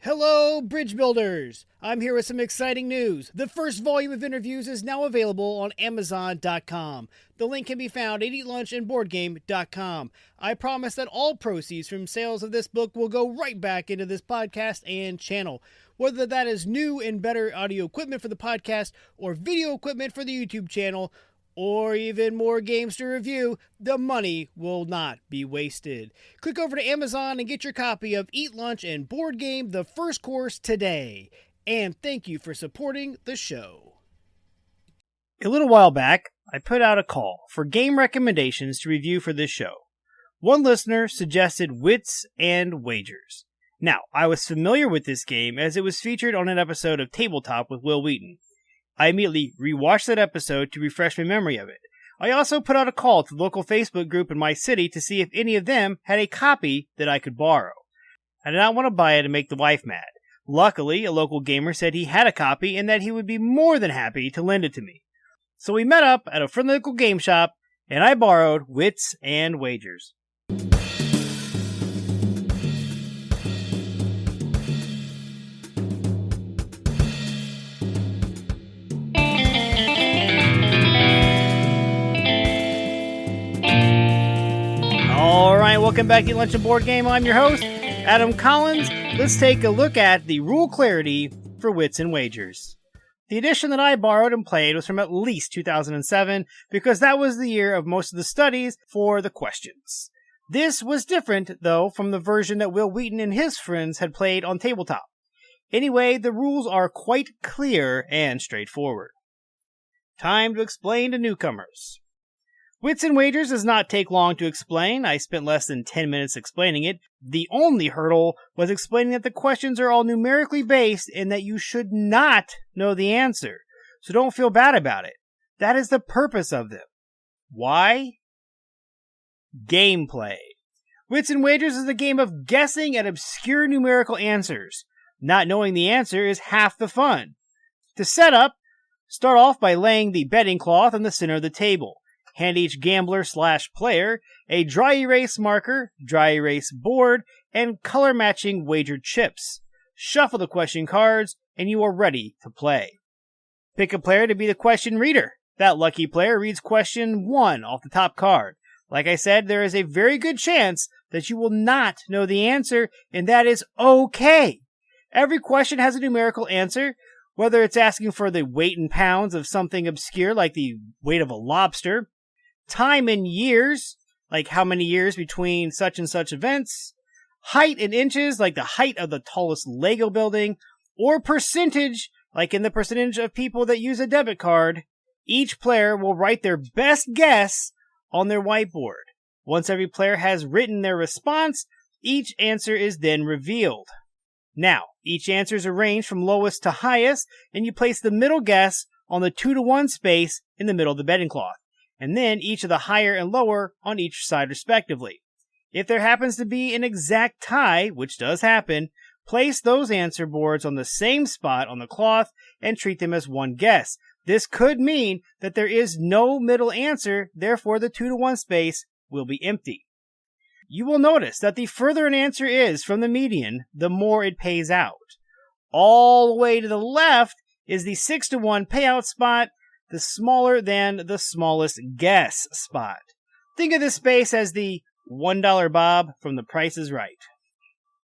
Hello, bridge builders! I'm here with some exciting news. The first volume of interviews is now available on Amazon.com. The link can be found at eatlunchandboardgame.com. I promise that all proceeds from sales of this book will go right back into this podcast and channel. Whether that is new and better audio equipment for the podcast, or video equipment for the YouTube channel, or even more games to review, the money will not be wasted. Click over to Amazon and get your copy of Eat Lunch and Board Game, the first course today. And thank you for supporting the show. A little while back, I put out a call for game recommendations to review for this show. One listener suggested Wits and Wagers. Now, I was familiar with this game as it was featured on an episode of Tabletop with Will Wheaton. I immediately rewatched that episode to refresh my memory of it. I also put out a call to the local Facebook group in my city to see if any of them had a copy that I could borrow. I did not want to buy it and make the wife mad. Luckily, a local gamer said he had a copy and that he would be more than happy to lend it to me. So we met up at a friendly local game shop, and I borrowed Wits and Wagers. Welcome back to Lunch and Board Game. I'm your host, Adam Collins. Let's take a look at the rule clarity for Wits and Wagers. The edition that I borrowed and played was from at least 2007, because that was the year of most of the studies for the questions. This was different, though, from the version that Will Wheaton and his friends had played on Tabletop. Anyway, the rules are quite clear and straightforward. Time to explain to newcomers. Wits and Wagers does not take long to explain. I spent less than 10 minutes explaining it. The only hurdle was explaining that the questions are all numerically based and that you should not know the answer. So don't feel bad about it. That is the purpose of them. Why? Gameplay. Wits and Wagers is a game of guessing at obscure numerical answers. Not knowing the answer is half the fun. To set up, start off by laying the betting cloth in the center of the table. Hand each gambler/player a dry erase marker, dry erase board, and color-matching wagered chips. Shuffle the question cards, and you are ready to play. Pick a player to be the question reader. That lucky player reads question 1 off the top card. Like I said, there is a very good chance that you will not know the answer, and that is okay. Every question has a numerical answer, whether it's asking for the weight in pounds of something obscure like the weight of a lobster, time in years, like how many years between such and such events, height in inches, like the height of the tallest Lego building, or percentage, like in the percentage of people that use a debit card. Each player will write their best guess on their whiteboard. Once every player has written their response, each answer is then revealed. Now, each answer is arranged from lowest to highest, and you place the middle guess on the 2-to-1 space in the middle of the betting cloth, and then each of the higher and lower on each side respectively. If there happens to be an exact tie, which does happen, place those answer boards on the same spot on the cloth and treat them as one guess. This could mean that there is no middle answer, therefore the 2-to-1 space will be empty. You will notice that the further an answer is from the median, the more it pays out. All the way to the left is the 6-to-1 payout spot, the smaller than the smallest guess spot. Think of this space as the $1 Bob from The Price is Right.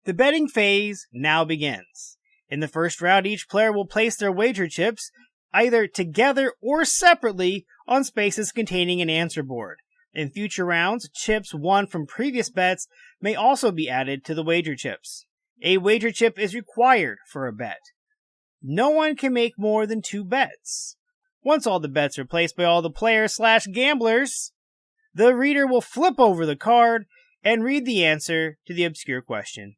The betting phase now begins. In the first round, each player will place their wager chips either together or separately on spaces containing an answer board. In future rounds, chips won from previous bets may also be added to the wager chips. A wager chip is required for a bet. No one can make more than 2 bets. Once all the bets are placed by all the players/gamblers, the reader will flip over the card and read the answer to the obscure question.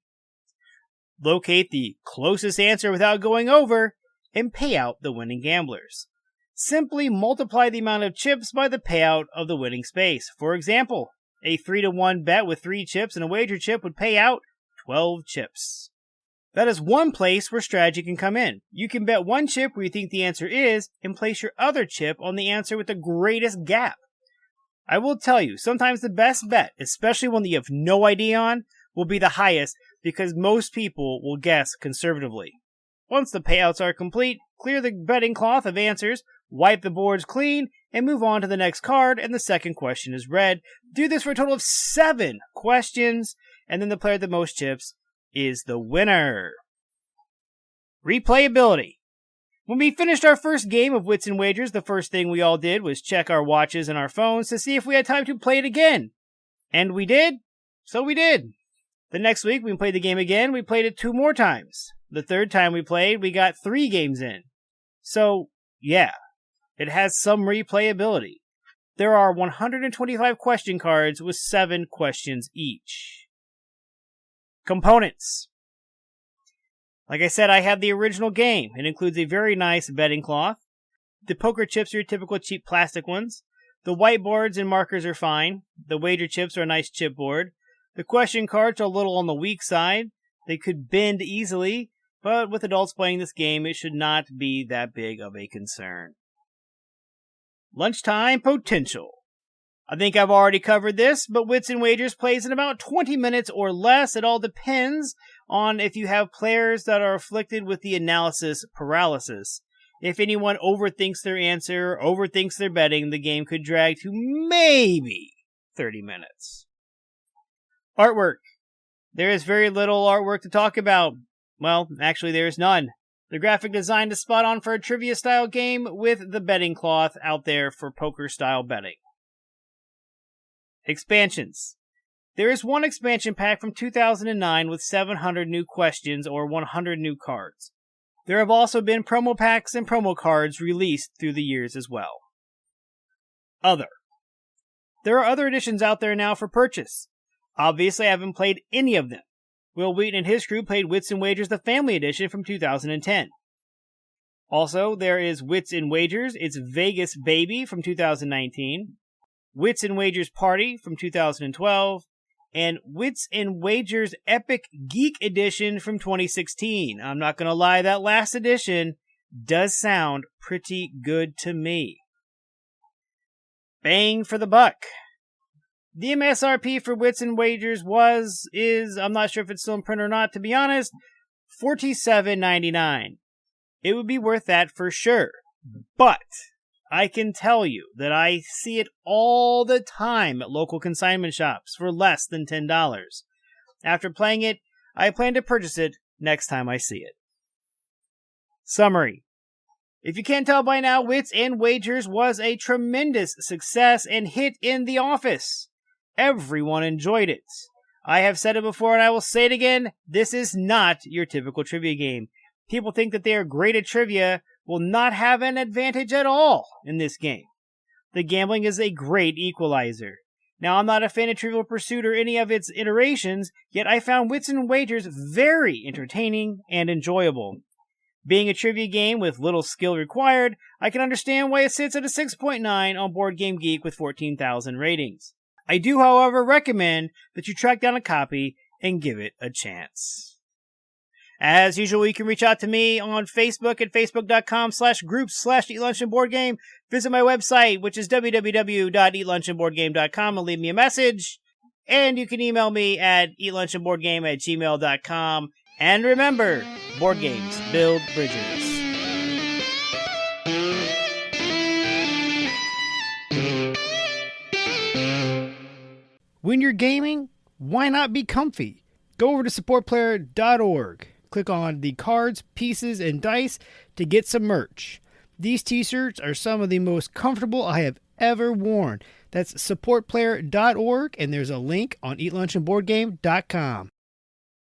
Locate the closest answer without going over and pay out the winning gamblers. Simply multiply the amount of chips by the payout of the winning space. For example, a 3-to-1 bet with 3 chips and a wager chip would pay out 12 chips. That is one place where strategy can come in. You can bet 1 chip where you think the answer is, and place your other chip on the answer with the greatest gap. I will tell you, sometimes the best bet, especially one that you have no idea on, will be the highest, because most people will guess conservatively. Once the payouts are complete, clear the betting cloth of answers, wipe the boards clean, and move on to the next card, and the second question is read. Do this for a total of 7 questions, and then the player with the most chips is the winner. Replayability. When we finished our first game of Wits and Wagers, the first thing we all did was check our watches and our phones to see if we had time to play it again. And we did, so we did. The next week, we played the game again. We played it 2 more times. The third time we played, we got 3 games in. So, yeah, it has some replayability. There are 125 question cards with 7 questions each. Components. Like I said, I have the original game. It includes a very nice betting cloth. The poker chips are your typical cheap plastic ones. The whiteboards and markers are fine. The wager chips are a nice chipboard. The question cards are a little on the weak side. They could bend easily, but with adults playing this game, it should not be that big of a concern. Lunchtime potential. I think I've already covered this, but Wits and Wagers plays in about 20 minutes or less. It all depends on if you have players that are afflicted with the analysis paralysis. If anyone overthinks their answer, overthinks their betting, the game could drag to maybe 30 minutes. Artwork. There is very little artwork to talk about. Well, actually there is none. The graphic design is spot on for a trivia-style game with the betting cloth out there for poker-style betting. Expansions. There is one expansion pack from 2009 with 700 new questions or 100 new cards. There have also been promo packs and promo cards released through the years as well. Other. There are other editions out there now for purchase. Obviously, I haven't played any of them. Will Wheaton and his crew played Wits and Wagers the Family Edition from 2010. Also, there is Wits and Wagers, It's Vegas Baby from 2019. Wits and Wagers Party from 2012, and Wits and Wagers Epic Geek Edition from 2016. I'm not going to lie, that last edition does sound pretty good to me. Bang for the buck. The MSRP for Wits and Wagers is, I'm not sure if it's still in print or not, to be honest, $47.99. It would be worth that for sure. But I can tell you that I see it all the time at local consignment shops for less than $10. After playing it, I plan to purchase it next time I see it. Summary. If you can't tell by now, Wits and Wagers was a tremendous success and hit in the office. Everyone enjoyed it. I have said it before and I will say it again, this is not your typical trivia game. People think that they are great at trivia, will not have an advantage at all in this game. The gambling is a great equalizer. Now, I'm not a fan of Trivial Pursuit or any of its iterations, yet I found Wits and Wagers very entertaining and enjoyable. Being a trivia game with little skill required, I can understand why it sits at a 6.9 on Board Game Geek with 14,000 ratings. I do, however, recommend that you track down a copy and give it a chance. As usual, you can reach out to me on Facebook at facebook.com/groups/eatlunchandboardgame. Visit my website, which is www.eatlunchandboardgame.com, and leave me a message. And you can email me at eatlunchandboardgame@gmail.com. And remember, board games build bridges. When you're gaming, why not be comfy? Go over to supportplayer.org. Click on the cards, pieces, and dice to get some merch. These t-shirts are some of the most comfortable I have ever worn. That's supportplayer.org, and there's a link on eatlunchandboardgame.com.